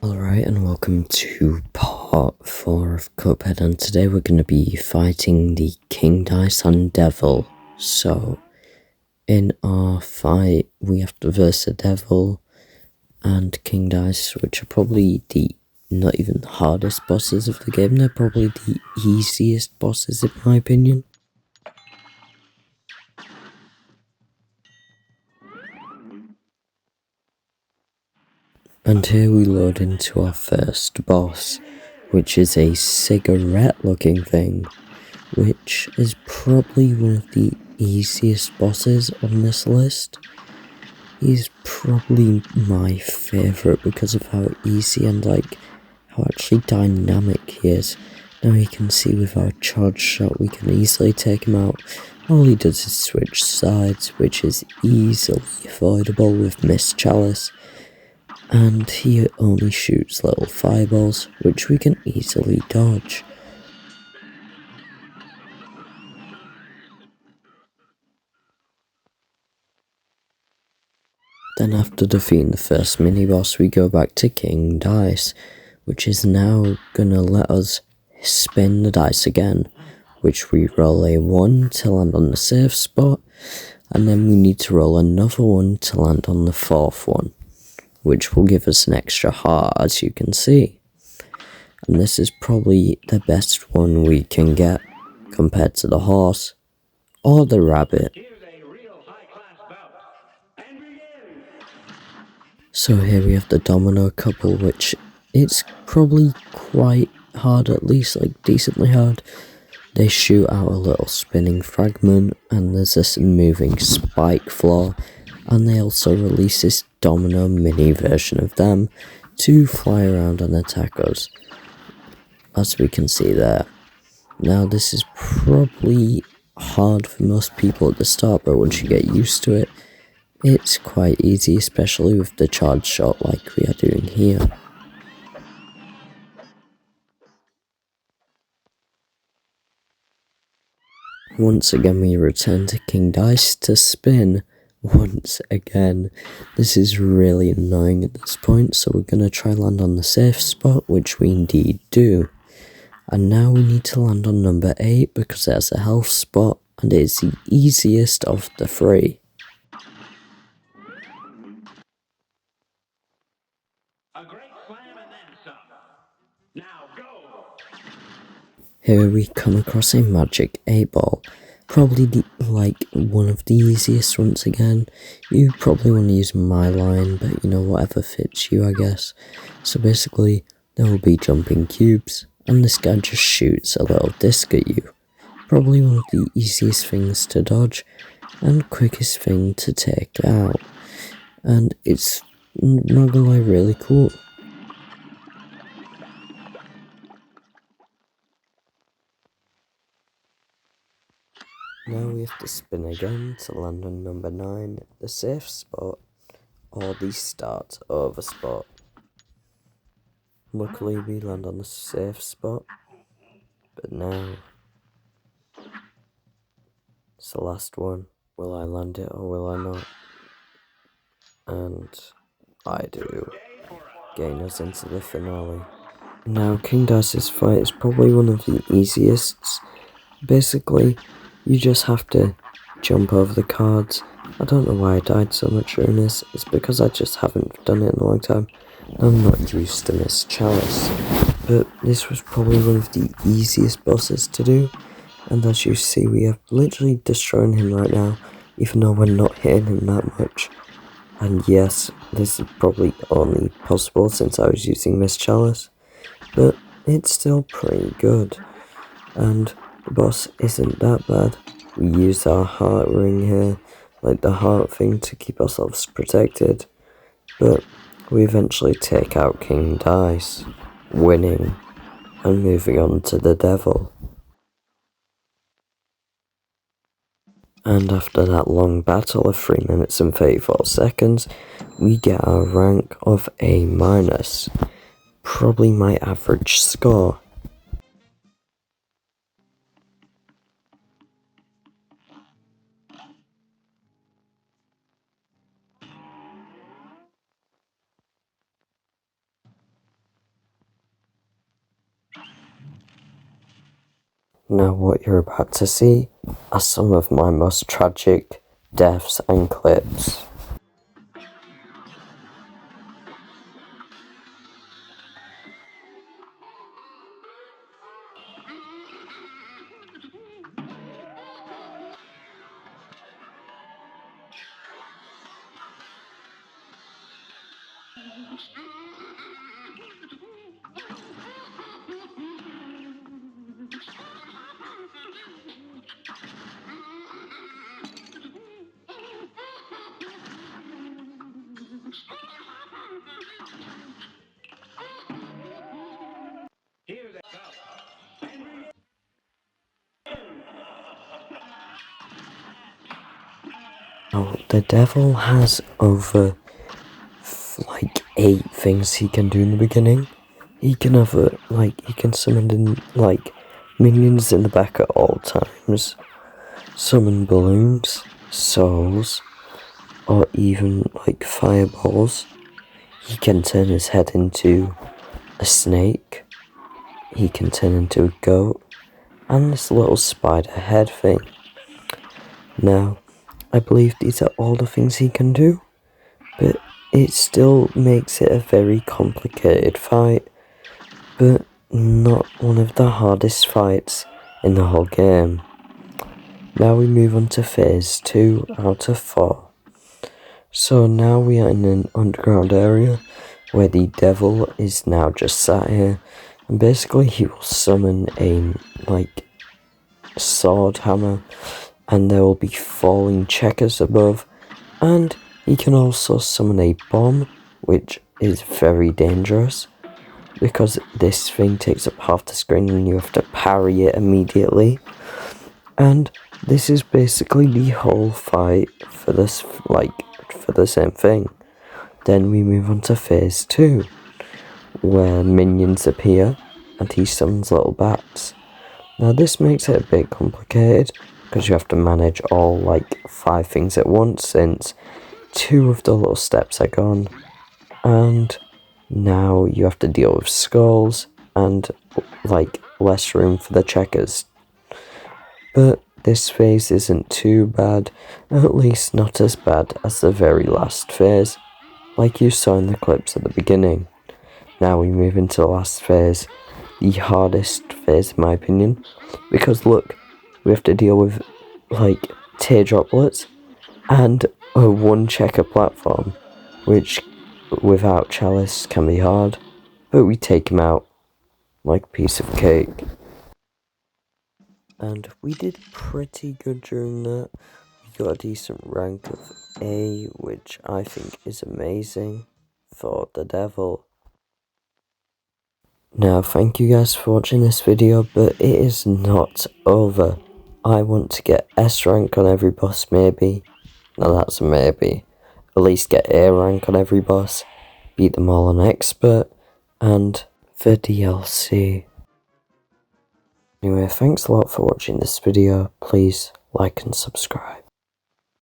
Alright, and welcome to part 4 of Cuphead, and today we're going to be fighting the King Dice and Devil. So, in our fight, we have to verse the Devil and King Dice, which are probably the not even the hardest bosses of the game. They're probably the easiest bosses in my opinion. And here we load into our first boss, which is a cigarette looking thing, which is probably one of the easiest bosses on this list. He's probably my favourite because of how easy and how actually dynamic he is. Now you can see with our charge shot we can easily take him out. All he does is switch sides, which is easily avoidable with Miss Chalice. And he only shoots little fireballs, which we can easily dodge. Then after defeating the first mini-boss, we go back to King Dice, which is now gonna let us spin the dice again, which we roll a 1 to land on the safe spot, and then we need to roll another 1 to land on the 4th one, which will give us an extra heart, as you can see. And this is probably the best one we can get compared to the horse or the rabbit. So here we have the domino couple, which it's probably quite hard, at least decently hard. They shoot out a little spinning fragment, and there's this moving spike floor, and they also release this domino mini version of them to fly around and attack us, as we can see there. Now this is probably hard for most people at the start, but once you get used to it, it's quite easy, especially with the charge shot like we are doing here. Once again we return to King Dice to spin once again. This is really annoying at this point, so we're going to try land on the safe spot, which we indeed do. And now we need to land on number 8 because it has a health spot and it is the easiest of the 3. Here we come across a magic 8-ball, probably one of the easiest once again. You probably want to use my line, but whatever fits you I guess. So basically there will be jumping cubes, and this guy just shoots a little disc at you. Probably one of the easiest things to dodge and quickest thing to take out, and it's not gonna lie really cool. Now we have to spin again to land on number 9, the safe spot, or the start over spot. Luckily we land on the safe spot, but now it's the last one. Will I land it or will I not? And I do. Getting us into the finale. Now King Dice's fight is probably one of the easiest. Basically, you just have to jump over the cards. I don't know why I died so much during this. It's because I just haven't done it in a long time. I'm not used to Miss Chalice. But this was probably one of the easiest bosses to do. And as you see, we are literally destroying him right now, even though we're not hitting him that much. And yes, this is probably only possible since I was using Miss Chalice. But it's still pretty good. And the boss isn't that bad. We use our heart ring here, like the heart thing, to keep ourselves protected. But we eventually take out King Dice, winning and moving on to the Devil. And after that long battle of 3 minutes and 34 seconds, we get our rank of A-, probably my average score. Now what you're about to see are some of my most tragic deaths and clips. Now, the devil has over like 8 things he can do in the beginning. He can have he can summon in minions in the back at all times, summon balloons, souls, or even like fireballs. He can turn his head into a snake. He can turn into a goat, and this little spider head thing. Now, I believe these are all the things he can do, but it still makes it a very complicated fight, but not one of the hardest fights in the whole game. Now we move on to phase 2 out of 4. So now we are in an underground area where the devil is now just sat here, and basically he will summon a sword hammer, and there will be falling checkers above, and he can also summon a bomb, which is very dangerous because this thing takes up half the screen and you have to parry it immediately. And this is basically the whole fight for this, for the same thing. Then we move on to phase 2, where minions appear and he summons little bats. Now this makes it a bit complicated because you have to manage all 5 things at once, since 2 of the little steps are gone. And now you have to deal with skulls and less room for the checkers. But this phase isn't too bad, at least not as bad as the very last phase, like you saw in the clips at the beginning. Now we move into the last phase, the hardest phase in my opinion, because look, we have to deal with tear droplets and a 1 checker platform, which without Chalice can be hard, but we take him out like a piece of cake. And we did pretty good during that. We got a decent rank of A, which I think is amazing for the devil. Now, thank you guys for watching this video, but it is not over. I want to get S rank on every boss, maybe. Now that's a maybe. At least get A rank on every boss, beat them all on expert, and the DLC. Anyway, thanks a lot for watching this video. Please like and subscribe.